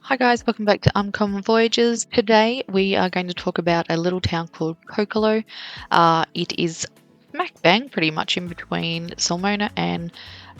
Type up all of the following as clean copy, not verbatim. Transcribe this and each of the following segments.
Hi guys, welcome back to Uncommon Voyagers. Today we are going to talk about a little town called Cocullo. It is smack bang pretty much in between Sulmona and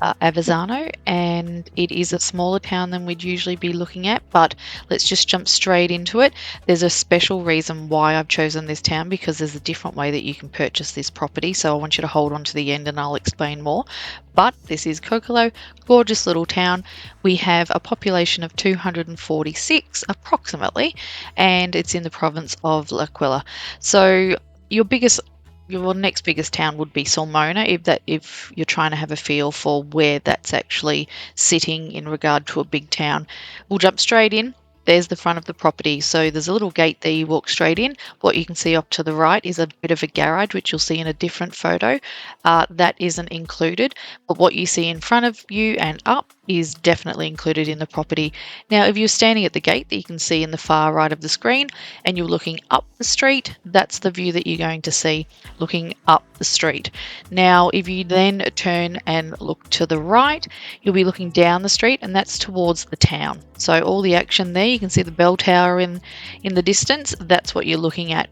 Avezzano, and it is a smaller town than we'd usually be looking at, but let's just jump straight into it. There's a special reason why I've chosen this town because there's a different way that you can purchase this property, so I want you to hold on to the end and I'll explain more. But this is Cocullo, gorgeous little town. We have a population of 246 approximately, and it's in the province of L'Aquila. So your next biggest town would be Sulmona if you're trying to have a feel for where that's actually sitting in regard to a big town. We'll jump straight in. There's the front of the property. So there's a little gate there you walk straight in. What you can see off to the right is a bit of a garage, which you'll see in a different photo. That isn't included, but what you see in front of you and up is definitely included in the property. Now, if you're standing at the gate that you can see in the far right of the screen and you're looking up the street, that's the view that you're going to see looking up the street. Now, if you then turn and look to the right, you'll be looking down the street and that's towards the town. So all the action there, you can see the bell tower in the distance, that's what you're looking at.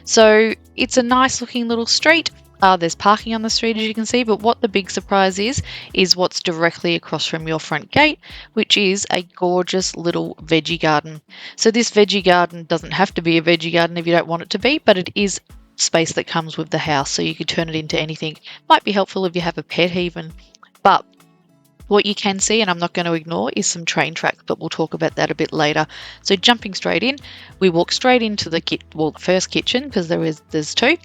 So it's a nice looking little street. There's parking on the street, as you can see, but what the big surprise is what's directly across from your front gate, which is a gorgeous little veggie garden. So this veggie garden doesn't have to be a veggie garden if you don't want it to be, but it is space that comes with the house, so you could turn it into anything. Might be helpful if you have a pet even. But what you can see, and I'm not going to ignore, is some train tracks, but we'll talk about that a bit later. So jumping straight in, we walk straight into the first kitchen, because there's two.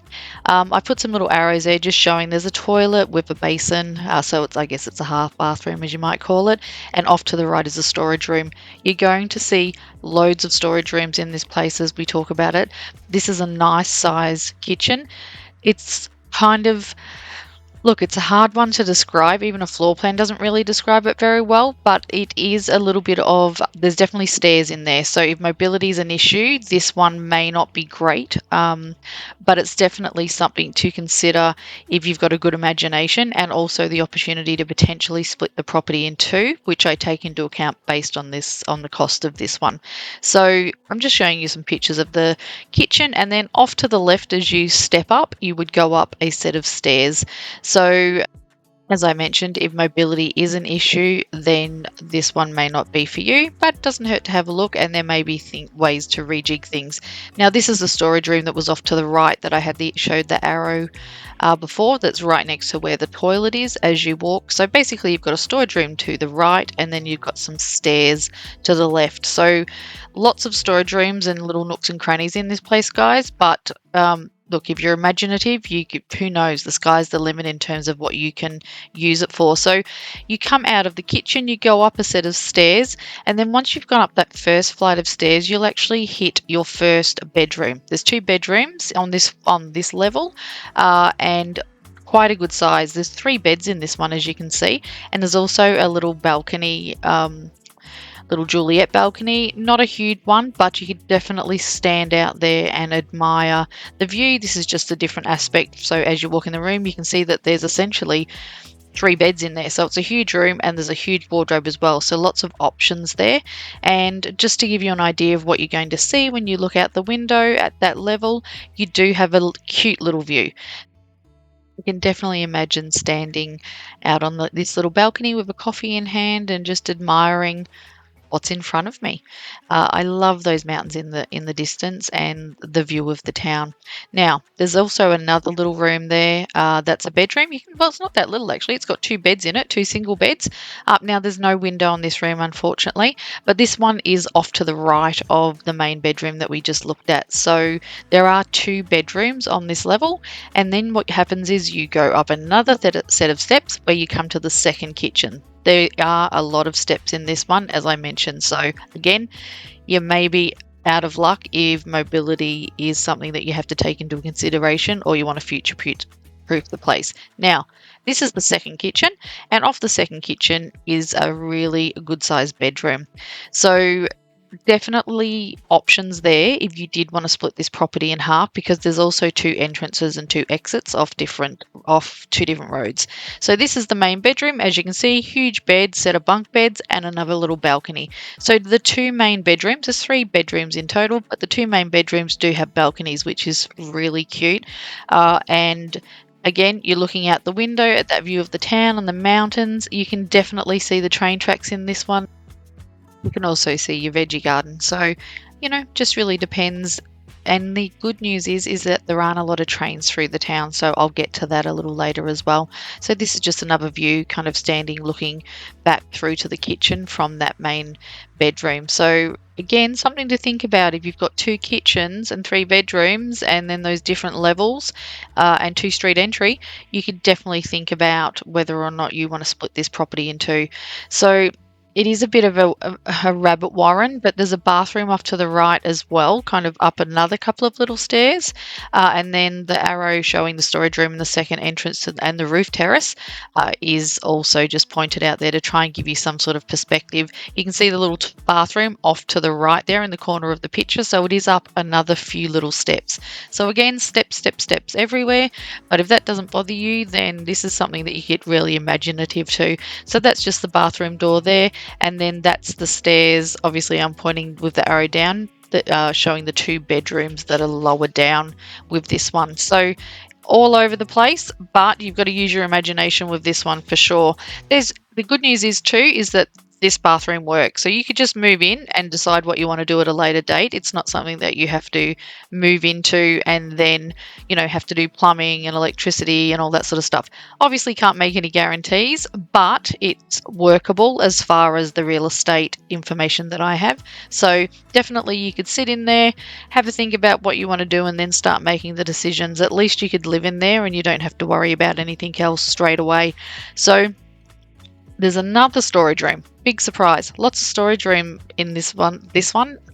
I put some little arrows there just showing there's a toilet with a basin, so I guess it's a half bathroom as you might call it, and off to the right is a storage room. You're going to see loads of storage rooms in this place as we talk about it. This is a nice size kitchen. It's kind of Look, it's a hard one to describe. Even a floor plan doesn't really describe it very well, but it is a little bit of, there's definitely stairs in there. So if mobility is an issue, this one may not be great, but it's definitely something to consider if you've got a good imagination, and also the opportunity to potentially split the property in two, which I take into account based on the cost of this one. So I'm just showing you some pictures of the kitchen, and then off to the left as you step up, you would go up a set of stairs. So, as I mentioned, if mobility is an issue, then this one may not be for you, but it doesn't hurt to have a look, and there may be ways to rejig things. Now, this is the storage room that was off to the right that I had showed the arrow before, that's right next to where the toilet is as you walk. So basically, you've got a storage room to the right, and then you've got some stairs to the left. So lots of storage rooms and little nooks and crannies in this place, guys, but look, if you're imaginative, who knows, the sky's the limit in terms of what you can use it for. So you come out of the kitchen, you go up a set of stairs, and then once you've gone up that first flight of stairs, you'll actually hit your first bedroom. There's two bedrooms on this level, and quite a good size. There's 3 beds in this one, as you can see, and there's also a little balcony, little Juliet balcony, not a huge one, but you could definitely stand out there and admire the view. This is just a different aspect. So as you walk in the room, you can see that there's essentially 3 beds in there. So it's a huge room, and there's a huge wardrobe as well. So lots of options there. And just to give you an idea of what you're going to see when you look out the window at that level, you do have a cute little view. You can definitely imagine standing out on this little balcony with a coffee in hand and just admiring what's in front of me. I love those mountains in the distance and the view of the town. Now, there's also another little room there. That's a bedroom. Well, it's not that little actually. It's got 2 beds in it, 2 single beds. Now, there's no window on this room, unfortunately, but this one is off to the right of the main bedroom that we just looked at. So there are 2 bedrooms on this level, and then what happens is you go up another set of steps where you come to the second kitchen. There are a lot of steps in this one, as I mentioned. So again, you may be out of luck if mobility is something that you have to take into consideration, or you want to future-proof the place. Now, this is the second kitchen, and off the second kitchen is a really good-sized bedroom. So definitely options there if you did want to split this property in half, because there's also 2 entrances and 2 exits off 2 different roads. So this is the main bedroom. As you can see, huge bed, set of bunk beds, and another little balcony. So the 2 main bedrooms, there's 3 bedrooms in total, but the 2 main bedrooms do have balconies, which is really cute. And again, you're looking out the window at that view of the town and the mountains. You can definitely see the train tracks in this one. You can also see your veggie garden. So, just really depends. And the good news is that there aren't a lot of trains through the town, so I'll get to that a little later as well. So this is just another view, kind of standing looking back through to the kitchen from that main bedroom. So again, something to think about if you've got 2 kitchens and 3 bedrooms and then those different levels and 2 street entry, you could definitely think about whether or not you want to split this property in 2. So it is a bit of a rabbit warren, but there's a bathroom off to the right as well, kind of up another couple of little stairs. And then the arrow showing the storage room and the second entrance and the roof terrace is also just pointed out there to try and give you some sort of perspective. You can see the little bathroom off to the right there in the corner of the picture. So it is up another few little steps. So again, steps everywhere. But if that doesn't bother you, then this is something that you get really imaginative to. So that's just the bathroom door there. And then that's the stairs. Obviously, I'm pointing with the arrow down, that showing the 2 bedrooms that are lower down with this one. So all over the place, but you've got to use your imagination with this one for sure. The good news is that this bathroom works. So you could just move in and decide what you want to do at a later date. It's not something that you have to move into and then, have to do plumbing and electricity and all that sort of stuff. Obviously can't make any guarantees, but it's workable as far as the real estate information that I have. So definitely you could sit in there, have a think about what you want to do, and then start making the decisions. At least you could live in there and you don't have to worry about anything else straight away. So there's another storage room. Big surprise. Lots of storage room in this one.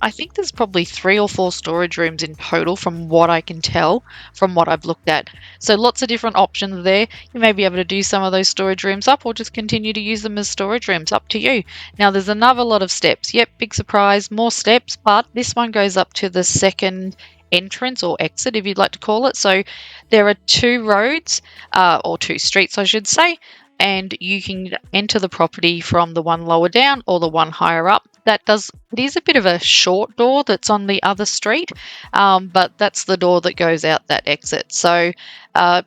I think there's probably 3 or 4 storage rooms in total from what I can tell from what I've looked at. So lots of different options there. You may be able to do some of those storage rooms up or just continue to use them as storage rooms. Up to you. Now there's another lot of steps. Yep, big surprise. More steps, but this one goes up to the second entrance or exit, if you'd like to call it. So there are 2 roads or 2 streets, I should say. And you can enter the property from the one lower down or the one higher up. It is a bit of a short door that's on the other street, but that's the door that goes out that exit. So up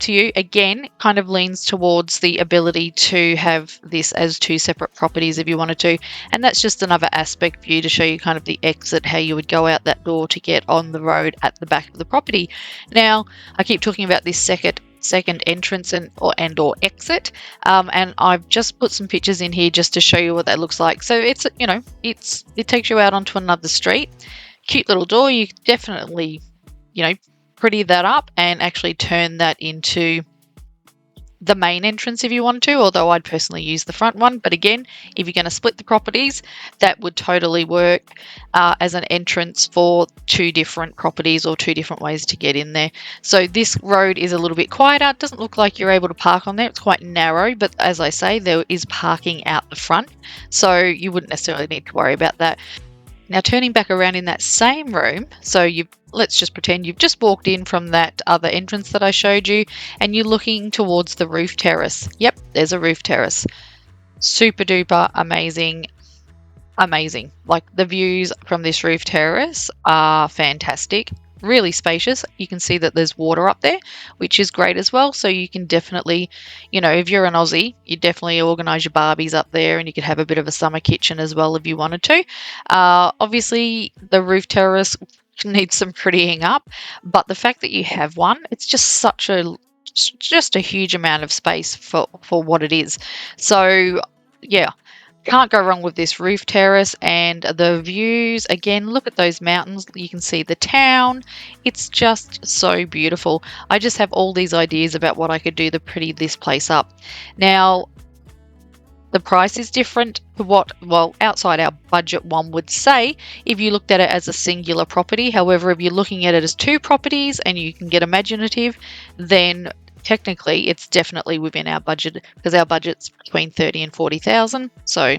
to you. Again, kind of leans towards the ability to have this as 2 separate properties if you wanted to. And that's just another aspect for you to show you kind of the exit, how you would go out that door to get on the road at the back of the property. Now, I keep talking about this second entrance or exit, and I've just put some pictures in here just to show you what that looks like. So it takes you out onto another street. Cute little door. You definitely pretty that up and actually turn that into the main entrance if you want to, although I'd personally use the front one. But again, if you're going to split the properties, that would totally work as an entrance for 2 different properties or 2 different ways to get in there. So this road is a little bit quieter. It doesn't look like you're able to park on there. It's quite narrow, but as I say, there is parking out the front, so you wouldn't necessarily need to worry about that. Now turning back around in that same room, so let's just pretend you've just walked in from that other entrance that I showed you and you're looking towards the roof terrace. Yep, there's a roof terrace. Super duper amazing. Like the views from this roof terrace are fantastic. Really spacious. You can see that there's water up there, which is great as well. So you can definitely, if you're an Aussie, you definitely organise your barbies up there and you could have a bit of a summer kitchen as well if you wanted to. Obviously, the roof terrace needs some prettying up, but the fact that you have one, it's just just a huge amount of space for what it is. So, yeah. Can't go wrong with this roof terrace, and the views, again, look at those mountains. You can see the town. It's just so beautiful. I just have all these ideas about what I could do to pretty this place up. Now, the price is different to what, outside our budget, one would say if you looked at it as a singular property. However, if you're looking at it as 2 properties and you can get imaginative, then technically it's definitely within our budget because our budget's between 30 and 40,000. So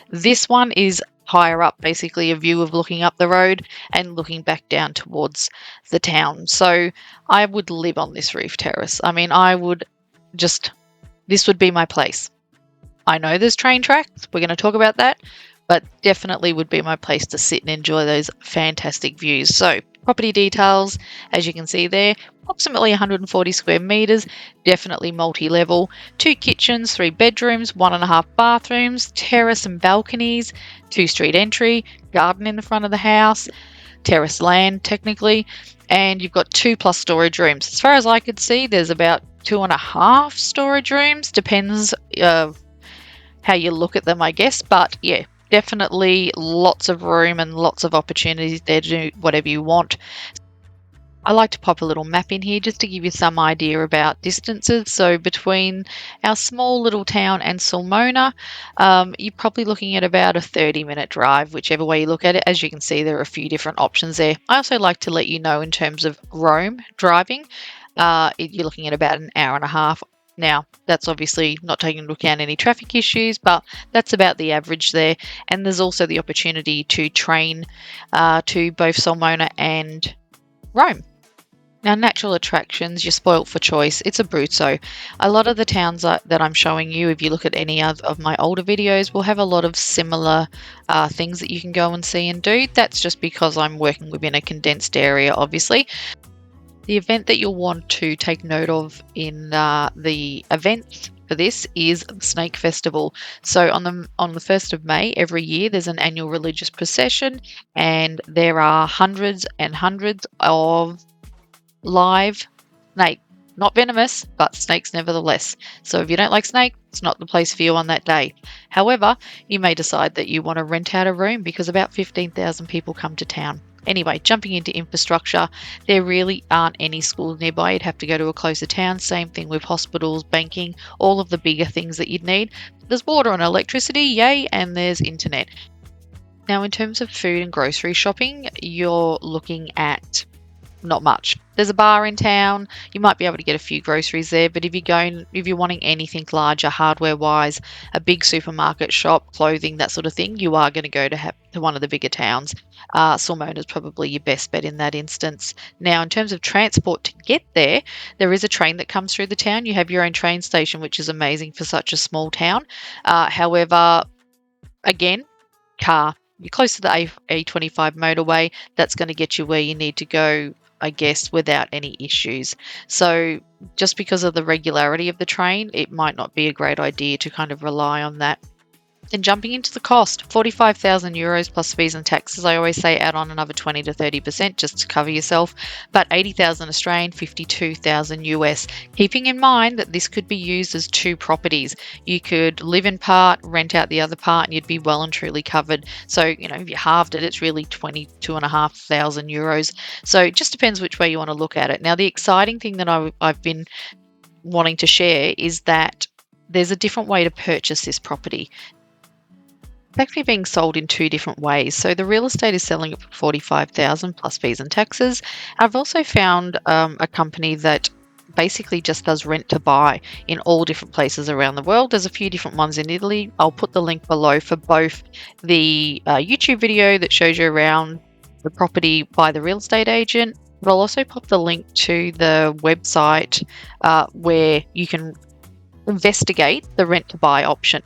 this one is higher up, basically a view of looking up the road and looking back down towards the town. So I would live on this roof terrace. I mean, this would be my place. I know there's train tracks. We're going to talk about that, but definitely would be my place to sit and enjoy those fantastic views. So property details, as you can see there, approximately 140 square meters, definitely multi-level, 2 kitchens, 3 bedrooms, 1.5 bathrooms, terrace and balconies, 2 street entry, garden in the front of the house, terrace land technically, and you've got 2+ storage rooms. As far as I could see, there's about 2.5 storage rooms, depends how you look at them, I guess. But yeah, definitely lots of room and lots of opportunities there to do whatever you want. I like to pop a little map in here just to give you some idea about distances. So between our small little town and Sulmona, you're probably looking at about a 30-minute drive, whichever way you look at it. As you can see, there are a few different options there. I also like to let you know in terms of Rome driving, you're looking at about an hour and a half. Now, that's obviously not taking into account any traffic issues, but that's about the average there. And there's also the opportunity to train to both Sulmona and Rome. Now, natural attractions, you're spoilt for choice. It's Abruzzo. A lot of the towns that I'm showing you, if you look at any of my older videos, will have a lot of similar things that you can go and see and do. That's just because I'm working within a condensed area, obviously. The event that you'll want to take note of in the events for this is the Snake Festival. So on the 1st of May every year, there's an annual religious procession, and there are hundreds and hundreds of live snake, not venomous, but snakes nevertheless. So if you don't like snake, it's not the place for you on that day. However, you may decide that you want to rent out a room because about 15,000 people come to town. Anyway, jumping into infrastructure, there really aren't any schools nearby. You'd have to go to a closer town. Same thing with hospitals, banking, all of the bigger things that you'd need. There's water and electricity, yay, and there's internet. Now, in terms of food and grocery shopping, you're looking at not much. There's a bar in town. You might be able to get a few groceries there, but if you're wanting anything larger, hardware-wise, a big supermarket shop, clothing, that sort of thing, you are going to go to one of the bigger towns. Sulmona is probably your best bet in that instance. Now, in terms of transport to get there, there is a train that comes through the town. You have your own train station, which is amazing for such a small town. However, again, car. You're close to the A25 motorway. That's going to get you where you need to go, I guess, without any issues. So just because of the regularity of the train, it might not be a great idea to kind of rely on that. Then jumping into the cost, 45,000 euros plus fees and taxes. I always say add on another 20 to 30% just to cover yourself, but 80,000 Australian, 52,000 US. Keeping in mind that this could be used as 2 properties. You could live in part, rent out the other part, and you'd be well and truly covered. So, if you halved it, it's really 22,500 euros. So it just depends which way you want to look at it. Now, the exciting thing that I've been wanting to share is that there's a different way to purchase this property. It's actually being sold in 2 different ways. So the real estate is selling it for 45,000 plus fees and taxes. I've also found a company that basically just does rent to buy in all different places around the world. There's a few different ones in Italy. I'll put the link below for both the YouTube video that shows you around the property by the real estate agent, but I'll also pop the link to the website where you can investigate the rent to buy option.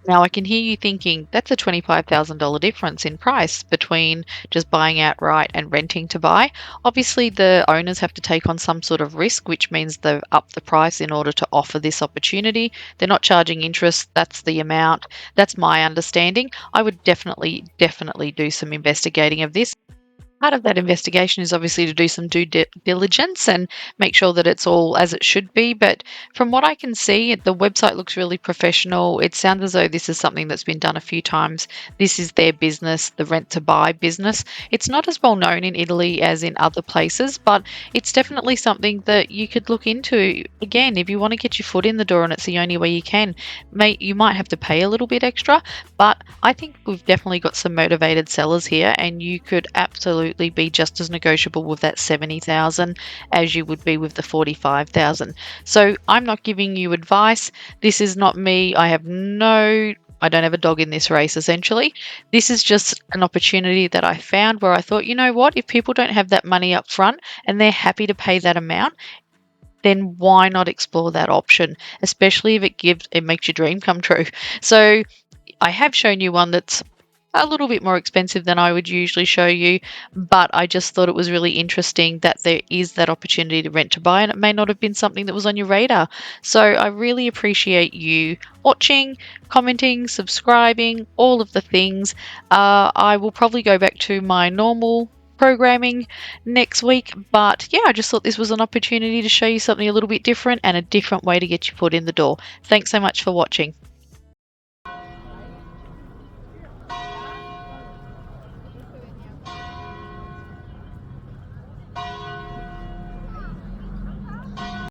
Now, I can hear you thinking that's a $25,000 difference in price between just buying outright and renting to buy. Obviously, the owners have to take on some sort of risk, which means they've upped the price in order to offer this opportunity. They're not charging interest. That's the amount. That's my understanding. I would definitely do some investigating of this. Part of that investigation is obviously to do some due diligence and make sure that it's all as it should be. But from what I can see, the website looks really professional. It sounds as though this is something that's been done a few times. This is their business, the rent to buy business. It's not as well known in Italy as in other places, but it's definitely something that you could look into. Again, if you want to get your foot in the door and it's the only way you can, you might have to pay a little bit extra, but I think we've definitely got some motivated sellers here and you could absolutely absolutely be just as negotiable with that 70,000 as you would be with the 45,000. So I'm not giving you advice. This is not me. I don't have a dog in this race, essentially. This is just an opportunity that I found where I thought, you know what, if people don't have that money up front and they're happy to pay that amount, then why not explore that option, especially if it makes your dream come true. So I have shown you one that's a little bit more expensive than I would usually show you, but I just thought it was really interesting that there is that opportunity to rent to buy, and it may not have been something that was on your radar. So I really appreciate you watching, commenting, subscribing, all of the things. I will probably go back to my normal programming next week, but yeah, I just thought this was an opportunity to show you something a little bit different and a different way to get your foot in the door. Thanks so much for watching.